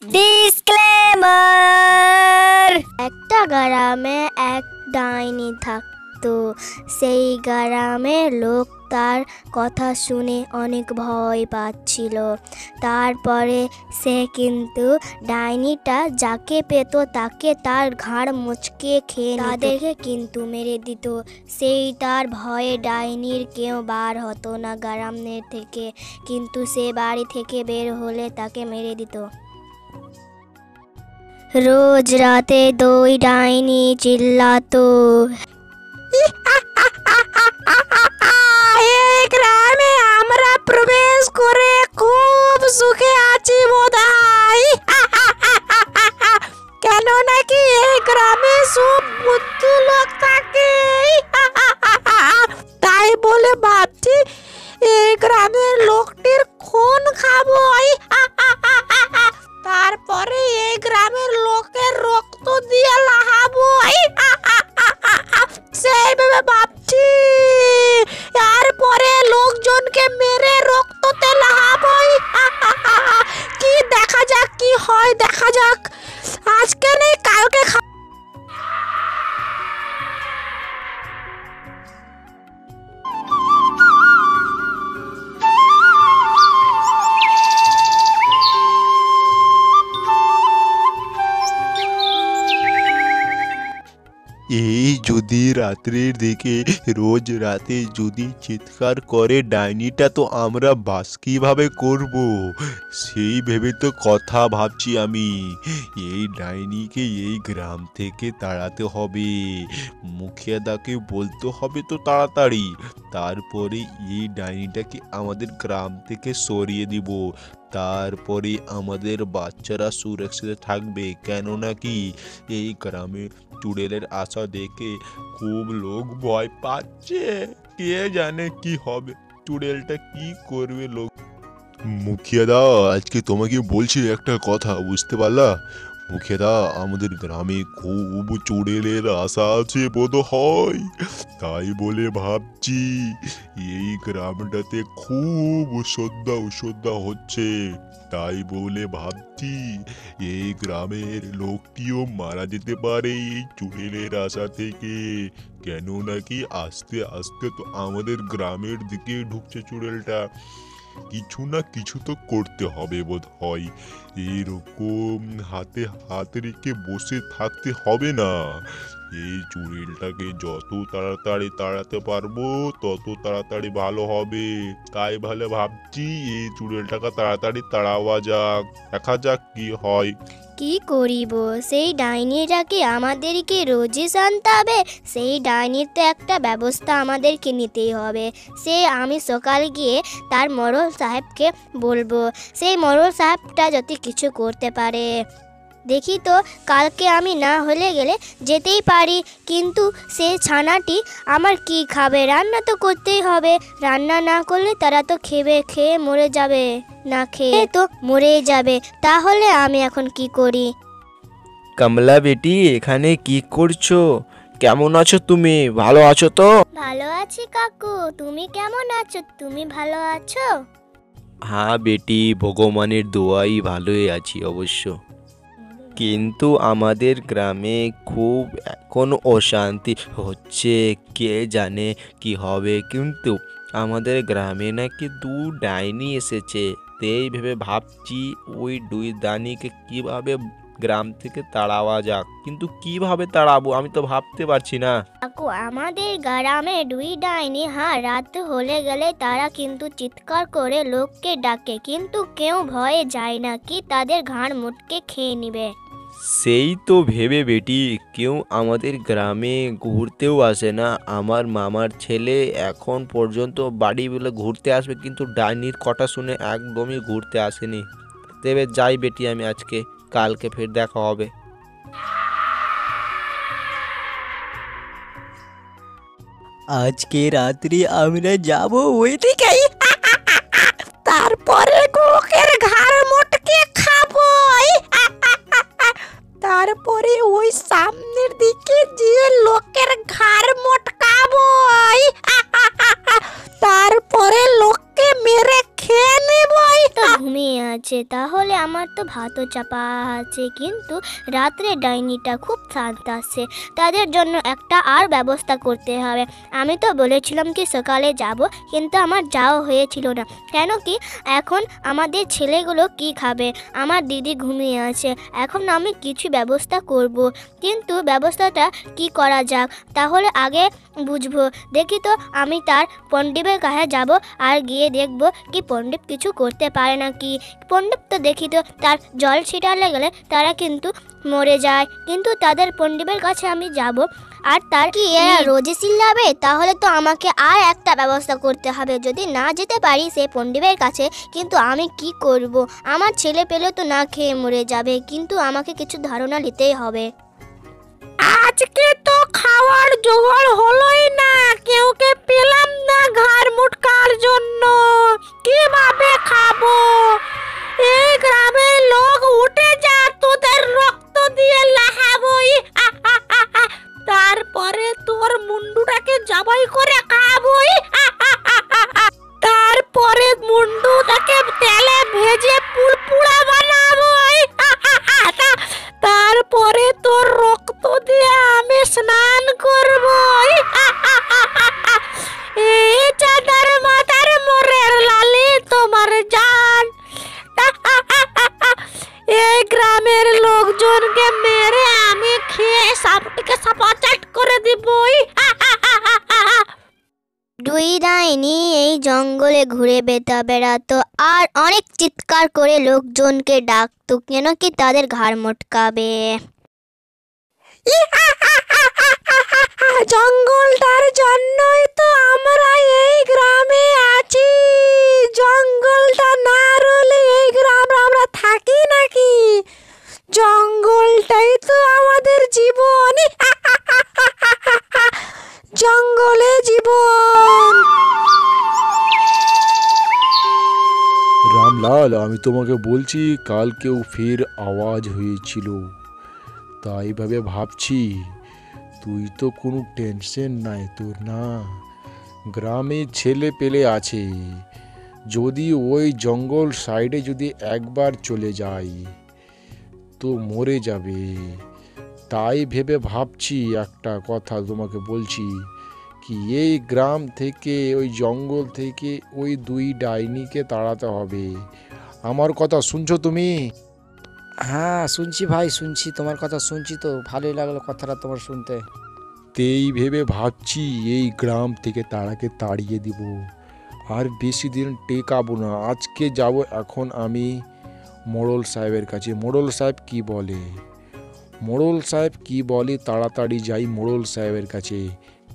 Disclaimer. একটা গ্রামে এক ডাইনি থাকতো। সেই গ্রামের লোক তার কথা শুনে অনেক ভয় পাচ্ছিল। তারপরে সে কিন্তু ডাইনিটা যাকে পেত তাকে তার ঘাড় মুচকে খেয়ে তাদেরকে কিন্তু মেরে দিত। সেই তার ভয়ে ডাইনির কেউ বার হতো না গ্রামের থেকে, কিন্তু সে বাড়ি থেকে বের হলে তাকে মেরে দিত। রোজ রাতে দুই ডাইনি চিল্লাতো, এই গ্রামে আমরা প্রবেশ করে খুব সুখে আছি বোধহয়। কেন নাকি এই গ্রামে সব বুদ্ধু লোক থাকে, তাই বলে ভাবছি এই গ্রামের লোকটির খুন খাবো। তারপরে এই গ্রামের লোকের রক্ত দিয়ে লাহাবো, সেইভাবে ভাবছি। তারপরে লোকজনকে মেরে রক্ততে লাহাবো। কি দেখা যাক, কি হয় দেখা যাক। আজকে নেই কালকে এই যদি রাত্রির দিকে রোজ রাতে যদি চিৎকার করে ডাইনিটা, তো আমরা বাস কিভাবে করব? সেই ভেবে তো কথা ভাবছি আমি। এই ডাইনিকে এই গ্রাম থেকে তাড়াতে হবে, মুখিয়াদাকে বলতে হবে তো তাড়াতাড়ি। তারপরে এই ডাইনিটাকে আমাদের গ্রাম থেকে সরিয়ে দিব। তারপরে আমাদের বাচ্চারা সুরক্ষিত থাকবে। কেননা কি এই গ্রামে চুড়েলের আশা দেখে খুব লোক ভয় পাচ্ছে। কে জানে কি হবে, চুড়েলটা কি করবে লোক। মুখিয়াদা, আজকে তোমাকে বলছি একটা কথা, বুঝতে পারলা? মুখিয়াদা, আমাদের গ্রামে খুব চুড়েলের আশা আছে বোধ হয়। তাই বলে ভাবছি এই গ্রামটাতে খুব উসদ্দা হচ্ছে। তাই বলে ভাবছি এই গ্রামের লোকটিও মারা যেতে পারে এই চুড়েলের আশা থেকে। কেন নাকি আস্তে আস্তে তো আমাদের গ্রামের দিকে ঢুকছে চুড়েলটা। কিছু না কিছু তো করতে হবে বোধ হয়। এরকম হাতে হাত রেখে বসে থাকতে হবে না। এই চুড়েলটাকে যত তাড়াতাড়ি তাড়াতে পারবো তত তাড়াতাড়ি ভালো হবে। তাই ভালো ভাবছি এই চুড়েলটাকে তাড়াতাড়ি তাড়াওয়া যাক, দেখা যাক কি হয়। কি করিব? সেই ডাইনিটাকে আমাদেরকে রোজই জানতে হবে। সেই ডাইনির তো একটা ব্যবস্থা আমাদেরকে নিতেই হবে। আমি সকাল গিয়ে তার মোড়ল সাহেবকে বলবো। সেই মোড়ল সাহেবটা যদি কিছু করতে পারে, দেখি তো কালকে আমি না হলে গেলে যেতেই পারি। কিন্তু সেই ছানাটি আমার কি খাবে? রান্না তো করতেই হবে। রান্না না করলে তারা তো খেয়ে মরে যাবে, না খেয়ে তো মরেই যাবে। তাহলে আমি এখন কি করি? কমলা বেটি, এখানে কি করছো? কেমন আছো তুমি? ভালো আছো তো? ভালো আছি কাকু, তুমি কেমন আছো? তুমি ভালো আছো? হ্যাঁ বেটি, ভগবানের দোয়াই ভালোই আছি অবশ্য। কিন্তু আমাদের গ্রামে খুব এখন অশান্তি হচ্ছে। কে জানে কি হবে। কিন্তু আমাদের গ্রামে নাকি 2 ডাইনি এসেছে। তাই ভেবে ভাবছি ওই 2 ডাইনিকে কিভাবে গ্রাম থেকে তাড়াওয়া যাক। কিন্তু কিভাবে তাড়াবো আমি তো ভাবতে পারছি না। কাকু, আমাদের গ্রামে 2 ডাইনি রাত হলে গেলে তারা কিন্তু চিৎকার করে লোককে ডাকে, কিন্তু কেউ ভয়ে যায় না কি তাদের ঘাড় মুটকে খেয়ে নিবে। সেই তো ভেবে বেটি কেউ আমাদের গ্রামে ঘুরতেও আসে না। আমার মামার ছেলে এখন পর্যন্ত বাড়ি বলে ঘুরতে আসবে, কিন্তু ডাইনির কথা শুনে একদমই ঘুরতে আসেনি। তবে যাই বেটি আমি আজকে, কালকে ফের দেখা হবে। আজকে রাত্রি আমরা যাব ওইদিকে। তারপরে লোকের ঘাড় মোটকে খাবো। তারপরে ওই সামনের দিকে যে লোকের ঘাড় মোটকাবো। তারপরে লোককে মেরে খেয়ে নেব। ঘুমিয়ে আছে, তাহলে আমার তো তো ভাতও চাপা আছে, কিন্তু রাত্রে ডাইনিটা খুব শান্ত আসছে। তাদের জন্য একটা আর ব্যবস্থা করতে হবে। আমি তো বলেছিলাম কি সকালে যাব, কিন্তু আমার যাওয়া হয়েছিল না। কেন কি এখন আমাদের ছেলেগুলো কি খাবে? আমার দিদি ঘুমিয়ে আছে, এখন আমি কিছু ব্যবস্থা করব, কিন্তু ব্যবস্থাটা কি করা যাক তাহলে আগে বুঝবো। দেখি তো আমি তার পণ্ডিতের কাছে যাব আর গিয়ে দেখব কি পণ্ডিত কিছু করতে পারে নাকি। পণ্ডিত তো দেখি তো তার জল ছিটালে গেলে তারা কিন্তু মরে যায়, কিন্তু তাদের পণ্ডিতের কাছে আমি যাব আর তার কি এরা রোজে চিল্লাবে? তাহলে তো আমাকে আর একটা ব্যবস্থা করতে হবে। যদি না যেতে পারি সেই পণ্ডিতের কাছে, কিন্তু আমি কি করব? আমার ছেলে পেলে তো না খেয়ে মরে যাবে, কিন্তু আমাকে কিছু ধারণা নিতেই হবে। আজকে তো খাওয়ার জোগাড় হলোই না, কেউকে পেলাম না ঘাড় মুটকার জন্য। কিভাবে খাবো? এই গ্রামের লোক উঠে যা, তোদের রক্ত দিয়ে লাহাবই। তারপরে তোর মুন্ডুটাকে জবাই করে খাবই। তারপরে মুন্ডুটাকে তেলে ভেজে পুরপুরা বানাবই। তারপরে তোর রক্ত দিয়ে আমি স্নান করবই। এই চাঁদার মাথার মোরের লালি তোমার জান। এই গ্রামের লোকজনকে মেরে আমি খেয়ে সাপটিকে সাপাচাট করে দিবই। দুই ডাইনি এই জঙ্গলে ঘুরে বেড়াতো আর অনেক চিৎকার করে লোকজনকে ডাকতো, কেন কি তাদের ঘাড় মটকাবে। জঙ্গলটার জন্যই তো আমরা এই গ্রামে আছি। জঙ্গলটা না রলে এই গ্রামে আমরা থাকি নাকি? জঙ্গলটাই তো আমাদের জীবন। জঙ্গলে জীবন। রামলাল, আমি তোমাকে বলছি কালকেও ফের আওয়াজ হয়েছিল, তাই ভাবে ভাবছি তুই তো কোনো টেনশন নাই তোর না? গ্রামে ছেলে পেলে আছে, যদি ওই জঙ্গল সাইডে যদি একবার চলে যাই তো মরে যাবে। তাই ভেবে ভাবছি একটা কথা তোমাকে বলছি কি, এই গ্রাম থেকে ওই জঙ্গল থেকে ওই দুই ডাইনিকে তাড়াতে হবে। আমার কথা শুনছো তুমি? হ্যাঁ শুনছি ভাই, শুনছি, তোমার কথা শুনছি, তো ভালোই লাগলো কথাটা তোমার শুনতে। তেই ভেবে ভাবছি এই গ্রাম থেকে তারাকে তাড়িয়ে দিব, আর বেশি দিন টেকাবো না। আজকে যাব এখন আমি মোড়ল সাহেবের কাছে। মোড়ল সাহেব কি বলে, মোড়ল সাহেব কি বলে তাড়াতাড়ি যাই মোড়ল সাহেবের কাছে।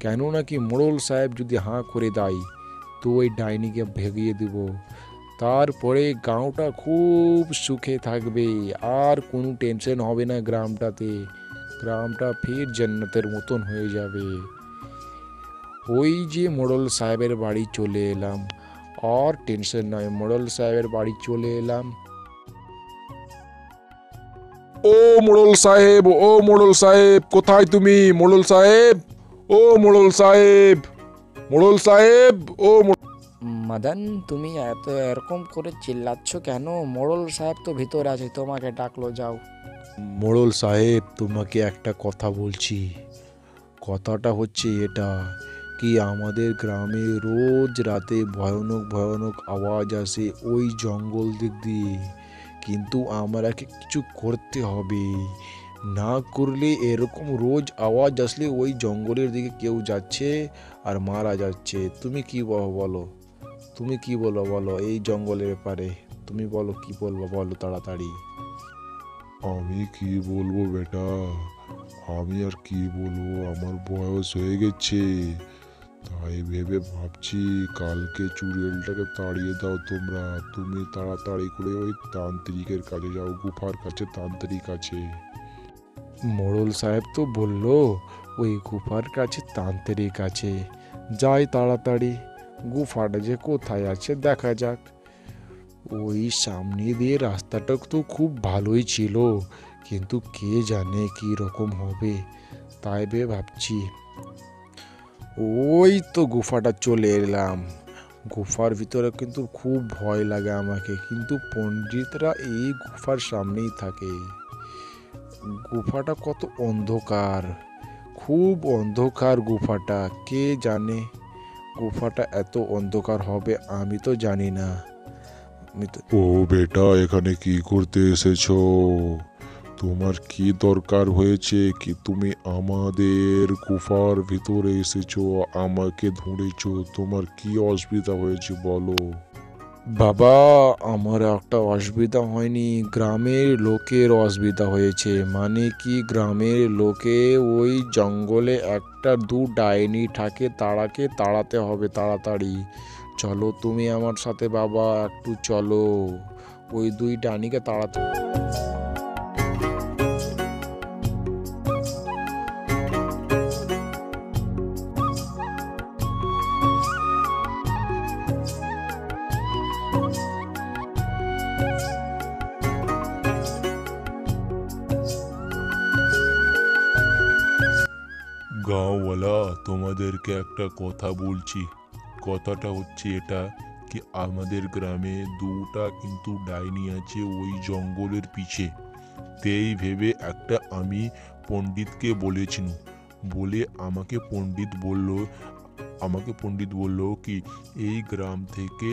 কেন নাকি মোড়ল সাহেব যদি হাঁ করে দেয় তো ওই ডাইনিকে ভেগিয়ে দেব। তারপরে গাঁওটা খুব সুখে থাকবে, আর কোনো টেনশন হবে না গ্রামটাতে। গ্রামটা ফের জান্নাতের মতন হয়ে যাবে। ওই যে মোড়ল সাহেবের বাড়ি চলে এলাম, আর টেনশন নয়। মোড়ল সাহেবের বাড়ি চলে এলাম। ও মোড়ল সাহেব, ও মোড়ল সাহেব, কোথায় তুমি? মোড়ল সাহেব, ও মোড়ল সাহেব, মোড়ল সাহেব, ও মাদান, তুমি এরকম করে চিল্লাচ্ছ কেন? মোড়ল সাহেব তো ভিতরে আছে, তোমাকে ডাকলো, যাও। মোড়ল সাহেব, তোমাকে একটা কথা বলছি। কথাটা হচ্ছে এটা কি, আমাদের গ্রামে রোজ রাতে ভয়ানক ভয়ানক আওয়াজ আসে ওই জঙ্গল দিক দিয়ে, কিন্তু আমাকে কিছু করতে হবে। না করলে এরকম রোজ আওয়াজ আসলে ওই জঙ্গলের দিকে কেউ যাচ্ছে আর মারা যাচ্ছে। তুমি কি বলো, তুমি কি বলো এই জঙ্গলের ব্যাপারে? তুমি বলো, কি বলবো বলো তাড়াতাড়ি। আমি কি বলবো বেটা, আমি আর কি বলবো, আমার বয়স হয়ে গেছে। তাই ভেবে ভাবছি কালকে চুড়েলটাকে তাড়িয়ে দাও তোমরা। তুমি তাড়াতাড়ি করে ওই তান্ত্রিকের কাছে যাও, গুফার কাছে তান্ত্রিক আছে। মোড়ল সাহেব তো বললো ওই গুফার কাছে তান্ত্রিক আছে, যাই তাড়াতাড়ি। গুফাটা যে কোথায় আছে দেখা যাক। ওই সামনে দিয়ে রাস্তাটা তো খুব ভালোই ছিল, কিন্তু কে জানে কি রকম হবে। তাই ভাবছি ওই তো গুফাটা চলে এলাম। গুফার ভিতরে কিন্তু খুব ভয় লাগে আমাকে, কিন্তু পণ্ডিতরা এই গুফার সামনেই থাকে। গুফাটা কত অন্ধকার, খুব অন্ধকার গুফাটা। কে জানে গুফাটা এত অন্ধকার হবে, আমি তো জানি না। ও বেটা, এখানে কি করতে এসেছো? তোমার কি দরকার হয়েছে কি তুমি আমাদের গুফার ভিতরে এসেছো, আমাকে ধরেছো? তোমার কি অসুবিধা হয়েছে বলো? বাবা, আমার একটা অসুবিধা হয়নি, গ্রামের লোকের অসুবিধা হয়েছে। মানে কি, গ্রামের লোকে ওই জঙ্গলে একটা ডাইনি থাকে, তারাকে তাড়াতে হবে তাড়াতাড়ি। চলো তুমি আমার সাথে বাবা, একটু চলো, ওই ডাইনিকে তাড়াতে। গাঁওওয়ালা, তোমাদেরকে একটা কথা বলছি। কথাটা হচ্ছে এটা কি, আমাদের গ্রামে দুটা কিন্তু ডাইনি আছে ওই জঙ্গলের পিছে। তেই ভেবে একটা আমি পণ্ডিতকে বলেছিনু, বলে আমাকে পণ্ডিত বলল কি এই গ্রাম থেকে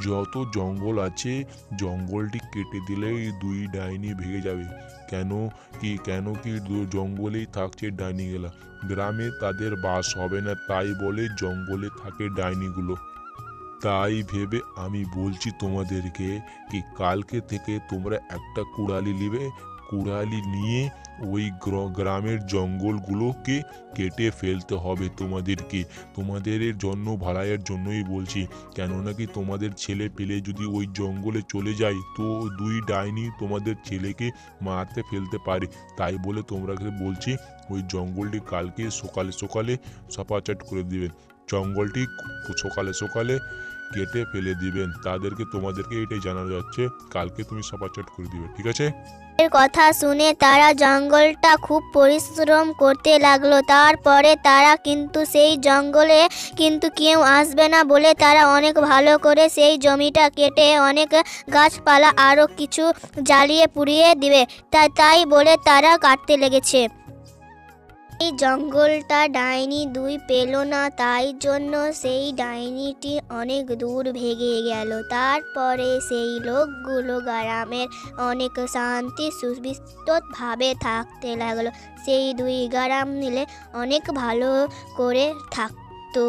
যত জঙ্গল আছে জঙ্গলটি কেটে দিলে এই দুই ডাইনি ভেঙে যাবে। কেন কি জঙ্গলেই থাকছে ডাইনিগুলা, গ্রামে তাদের বাস হবে না, তাই বলে জঙ্গলে থাকে ডাইনিগুলো। তাই ভেবে আমি বলছি তোমাদেরকে কি কালকে থেকে তোমরা একটা কুড়ালি নিবে, কুড়ালি নিয়ে ওই গ্রামের জঙ্গলগুলোকে কেটে ফেলতে হবে তোমাদেরকে। তোমাদের জন্য, ভাড়াইয়ের জন্যই বলছি। কেননা কি তোমাদের ছেলে পেলে যদি ওই জঙ্গলে চলে যায় তো দুই ডাইনি তোমাদের ছেলেকে মারতে ফেলতে পারে। তাই বলে তোমরাকে বলছি ওই জঙ্গলটি কালকে সকালে সকালে সাপাচাট করে দিবেন। জঙ্গলটি সকালে সকালে কেটে ফেলে দিবেন। তোমাদেরকে এটাই জানানো যাচ্ছে, কালকে তুমি সাপাচাট করে দিবে, ঠিক আছে? এর কথা শুনে তারা জঙ্গলটা খুব পরিশ্রম করতে লাগলো। তারপরে তারা কিন্তু সেই জঙ্গলে কিন্তু কেউ আসবে না বলে তারা অনেক ভালো করে সেই জমিটা কেটে অনেক গাছপালা আরও কিছু জ্বালিয়ে পুড়িয়ে দিবে, তাই বলে তারা কাটতে লেগেছে। এই জঙ্গলটা ডাইনি দুই পেল না, তাই জন্য সেই ডাইনিটি অনেক দূর ভেগে গেল। তারপরে সেই লোকগুলো গ্রামের অনেক শান্তি সুবিস্তভাবে থাকতে লাগলো। সেই দুই গ্রাম মিলে অনেক ভালো করে থাকতো।